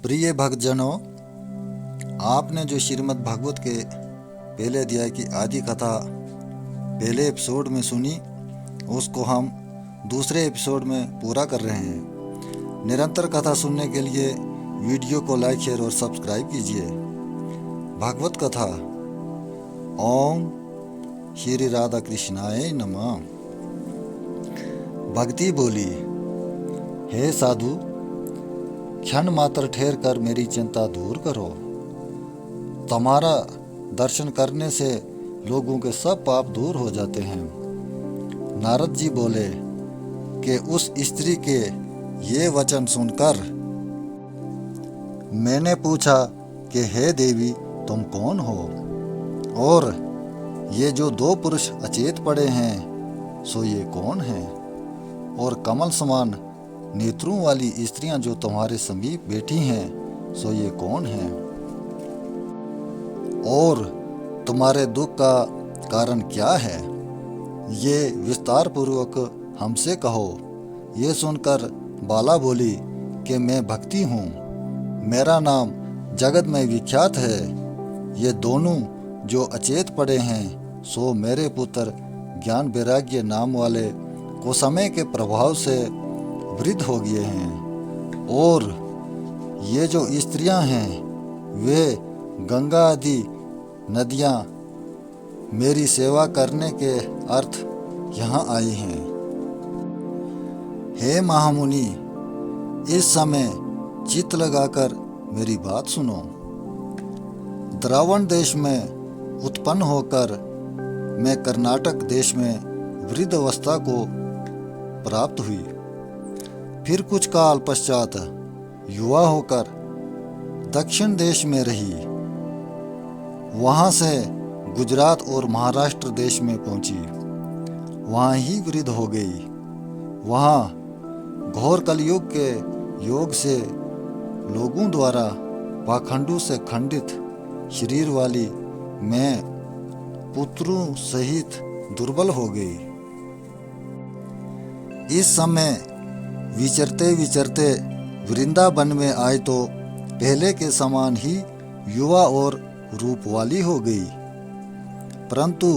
प्रिय भक्तजनों, आपने जो श्रीमद् भागवत के पहले अध्याय की आदि कथा पहले एपिसोड में सुनी, उसको हम दूसरे एपिसोड में पूरा कर रहे हैं। निरंतर कथा सुनने के लिए वीडियो को लाइक, शेयर और सब्सक्राइब कीजिए। भागवत कथा। ओम श्री राधा कृष्णाय नमः। भक्ति बोली, हे साधु, क्षण मात्र ठहर कर मेरी चिंता दूर करो। तुम्हारा दर्शन करने से लोगों के सब पाप दूर हो जाते हैं। नारद जी बोले कि उस स्त्री के ये वचन सुनकर मैंने पूछा कि हे देवी, तुम कौन हो, और ये जो दो पुरुष अचेत पड़े हैं सो ये कौन हैं, और कमल समान नेत्रों वाली स्त्रियां जो तुम्हारे समीप बैठी हैं सो ये कौन हैं, और तुम्हारे दुख का कारण क्या है, ये विस्तार पूर्वक हमसे कहो। ये सुनकर बाला बोली कि मैं भक्ति हूँ, मेरा नाम जगत में विख्यात है। ये दोनों जो अचेत पड़े हैं सो मेरे पुत्र ज्ञान वैराग्य नाम वाले को समय के प्रभाव से वृद्ध हो गए हैं, और ये जो स्त्रियां हैं वे गंगा आदि नदियां मेरी सेवा करने के अर्थ यहाँ आई हैं। हे महामुनि, इस समय चित्त लगाकर मेरी बात सुनो। द्रावण देश में उत्पन्न होकर मैं कर्नाटक देश में वृद्ध अवस्था को प्राप्त हुई। फिर कुछ काल पश्चात युवा होकर दक्षिण देश में रही। वहाँ से गुजरात और महाराष्ट्र देश में पहुंची, वहाँ ही वृद्ध हो गई। वहाँ घोर कलयुग के योग से लोगों द्वारा पाखंडों से खंडित शरीर वाली मैं पुत्रों सहित दुर्बल हो गई। इस समय विचरते विचरते वृंदावन में आए तो पहले के समान ही युवा और रूप वाली हो गई, परंतु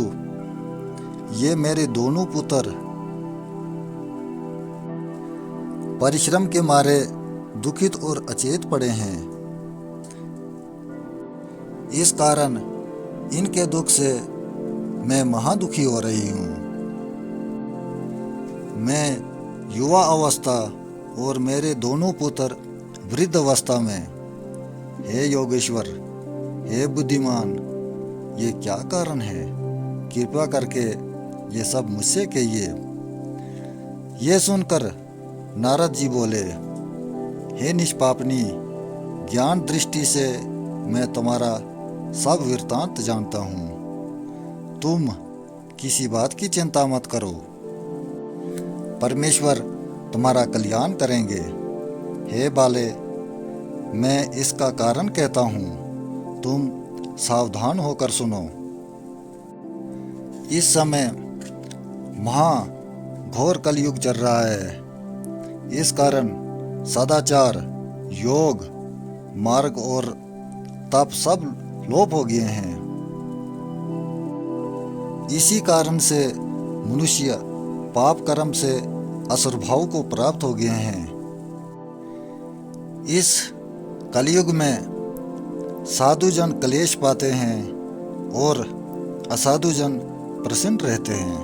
ये मेरे दोनों पुत्र परिश्रम के मारे दुखित और अचेत पड़े हैं। इस कारण इनके दुख से मैं महादुखी हो रही हूँ। मैं युवा अवस्था और मेरे दोनों पुत्र वृद्ध अवस्था में। हे योगेश्वर, हे बुद्धिमान, ये क्या कारण है? कृपा करके ये सब मुझसे कहिए। ये सुनकर नारद जी बोले, हे निष्पापनी, ज्ञान दृष्टि से मैं तुम्हारा सब वृत्तांत जानता हूँ। तुम किसी बात की चिंता मत करो, परमेश्वर तुम्हारा कल्याण करेंगे। हे बाले, मैं इसका कारण कहता हूँ, तुम सावधान होकर सुनो। इस समय महा घोर कलयुग चल रहा है। इस कारण सदाचार, योग, मार्ग और तप सब लोप हो गए हैं। इसी कारण से मनुष्य पाप कर्म से असुर भाव को प्राप्त हो गए हैं। इस कलयुग में साधुजन क्लेश पाते हैं और असाधुजन प्रसन्न रहते हैं।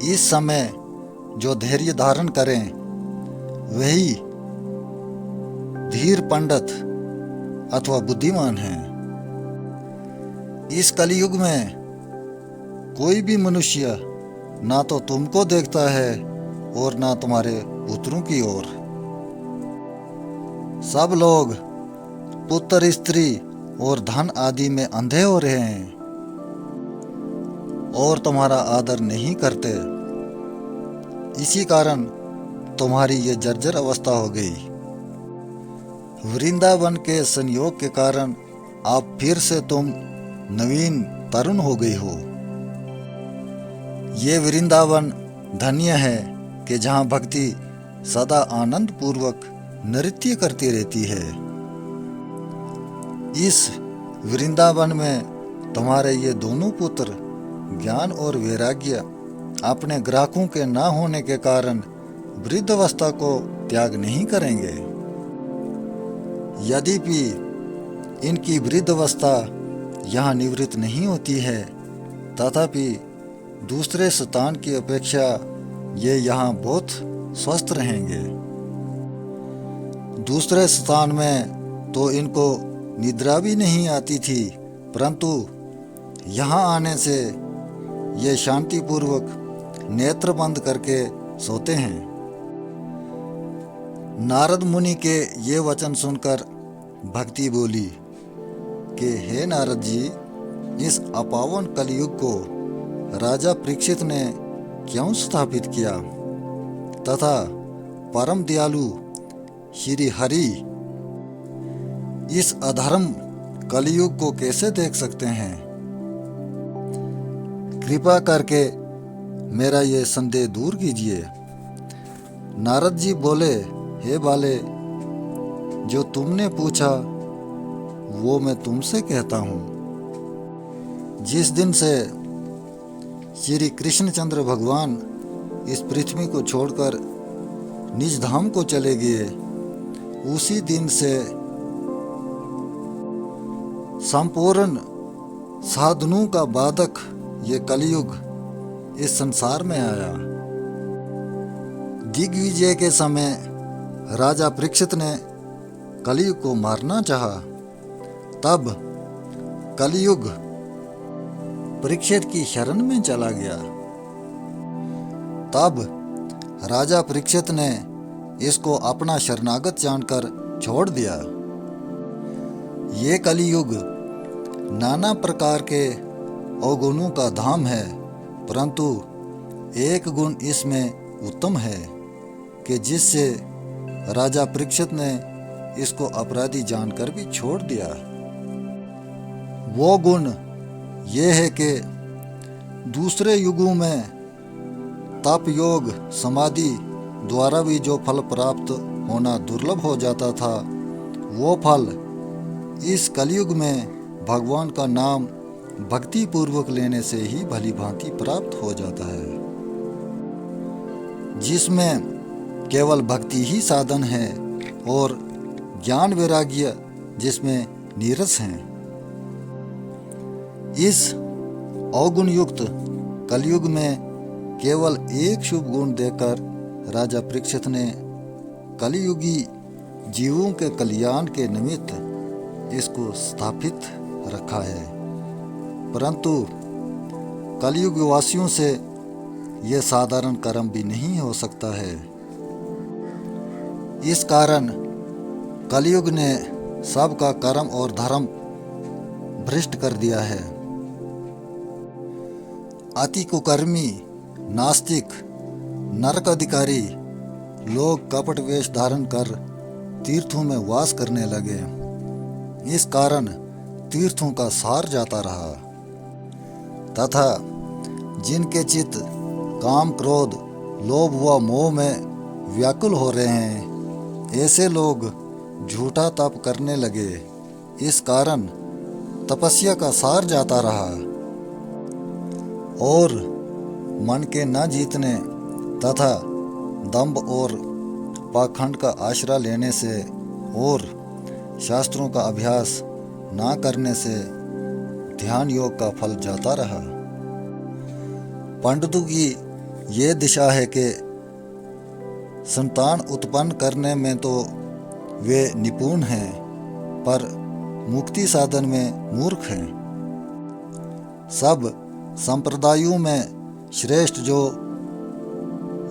इस समय जो धैर्य धारण करें वही धीर पंडित अथवा बुद्धिमान हैं। इस कलयुग में कोई भी मनुष्य ना तो तुमको देखता है और ना तुम्हारे पुत्रों की ओर। सब लोग पुत्र, स्त्री और धन आदि में अंधे हो रहे हैं और तुम्हारा आदर नहीं करते। इसी कारण तुम्हारी ये जर्जर अवस्था हो गई। वृंदावन के संयोग के कारण अब फिर से तुम नवीन तरुण हो गई हो। ये वृंदावन धन्य है कि जहाँ भक्ति सदा आनंद पूर्वक नृत्य करती रहती है। इस वृंदावन में तुम्हारे ये दोनों पुत्र ज्ञान और वैराग्य अपने ग्राहकों के न होने के कारण वृद्धावस्था को त्याग नहीं करेंगे। यद्यपि इनकी वृद्धावस्था यहाँ निवृत्त नहीं होती है, तथापि दूसरे स्थान की अपेक्षा ये यहाँ बहुत स्वस्थ रहेंगे। दूसरे स्थान में तो इनको निद्रा भी नहीं आती थी, परंतु यहाँ आने से ये शांतिपूर्वक नेत्र बंद करके सोते हैं। नारद मुनि के ये वचन सुनकर भक्ति बोली कि हे नारद जी, इस अपावन कलयुग को राजा परीक्षित ने क्यों स्थापित किया तथा परम दयालु श्री हरि इस अधर्म कलयुग को कैसे देख सकते हैं? कृपा करके मेरा ये संदेह दूर कीजिए। नारद जी बोले, हे बाले, जो तुमने पूछा वो मैं तुमसे कहता हूँ। जिस दिन से श्री कृष्णचंद्र भगवान इस पृथ्वी को छोड़कर निज धाम को चले गए, उसी दिन से संपूर्ण साधनों का बाधक ये कलयुग इस संसार में आया। दिग्विजय के समय राजा परीक्षित ने कलयुग को मारना चाहा, तब कलयुग परीक्षित की शरण में चला गया। तब राजा परीक्षित ने इसको अपना शरणागत जानकर छोड़ दिया। ये कलयुग नाना प्रकार के अवगुणों का धाम है, परंतु एक गुण इसमें उत्तम है कि जिससे राजा परीक्षित ने इसको अपराधी जानकर भी छोड़ दिया। वो गुण ये है कि दूसरे युगों में तप योग समाधि द्वारा भी जो फल प्राप्त होना दुर्लभ हो जाता था, वो फल इस कलयुग में भगवान का नाम भक्ति पूर्वक लेने से ही भली भांति प्राप्त हो जाता है, जिसमें केवल भक्ति ही साधन है और ज्ञान वैराग्य जिसमें नीरस हैं। इस अवगुण युक्त कलयुग में केवल एक शुभ गुण देकर राजा परीक्षित ने कलयुगी जीवों के कल्याण के निमित्त इसको स्थापित रखा है, परंतु कलयुग वासियों से यह साधारण कर्म भी नहीं हो सकता है। इस कारण कलयुग ने सबका कर्म और धर्म भ्रष्ट कर दिया है। अति कुकर्मी, नास्तिक, नरक अधिकारी लोग कपट वेश धारण कर तीर्थों में वास करने लगे। इस कारण तीर्थों का सार जाता रहा तथा जिनके चित्त काम, क्रोध, लोभ व मोह में व्याकुल हो रहे हैं, ऐसे लोग झूठा तप करने लगे। इस कारण तपस्या का सार जाता रहा और मन के न जीतने तथा दंभ और पाखंड का आश्रय लेने से और शास्त्रों का अभ्यास ना करने से ध्यान योग का फल जाता रहा। पंडितों की ये दिशा है कि संतान उत्पन्न करने में तो वे निपुण हैं, पर मुक्ति साधन में मूर्ख हैं। सब संप्रदायों में श्रेष्ठ जो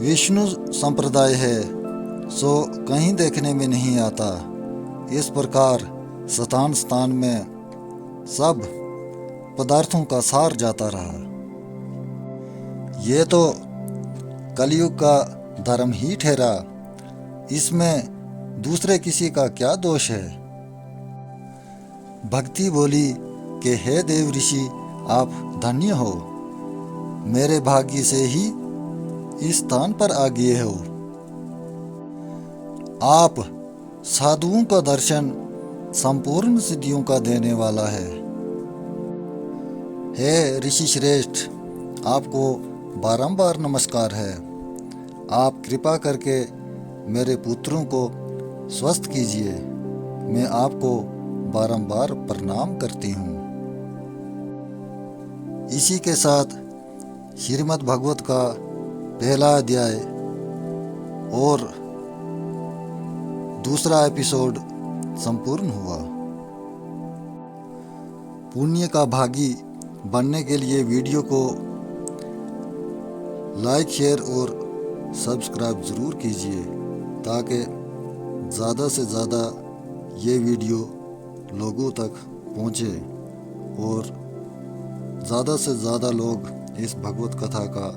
विष्णु संप्रदाय है, सो कहीं देखने में नहीं आता। इस प्रकार स्थान स्थान में सब पदार्थों का सार जाता रहा। ये तो कलयुग का धर्म ही ठहरा, इसमें दूसरे किसी का क्या दोष है? भक्ति बोली कि हे देव ऋषि, आप धन्य हो, मेरे भाग्य से ही इस स्थान पर आ गए हो। आप साधुओं का दर्शन संपूर्ण सिद्धियों का देने वाला है। हे ऋषि श्रेष्ठ, आपको बारंबार नमस्कार है। आप कृपा करके मेरे पुत्रों को स्वस्थ कीजिए। मैं आपको बारंबार प्रणाम करती हूँ। इसी के साथ श्रीमद् भागवत का पहला अध्याय और दूसरा एपिसोड संपूर्ण हुआ। पुण्य का भागी बनने के लिए वीडियो को लाइक, शेयर और सब्सक्राइब ज़रूर कीजिए ताकि ज़्यादा से ज़्यादा ये वीडियो लोगों तक पहुँचे और ज़्यादा से ज़्यादा लोग इस भगवत कथा का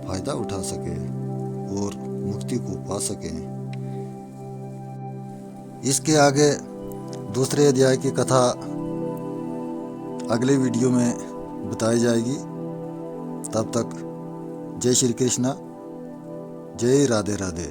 फ़ायदा उठा सकें और मुक्ति को पा सकें। इसके आगे दूसरे अध्याय की कथा अगले वीडियो में बताई जाएगी। तब तक जय श्री कृष्णा, जय राधे राधे।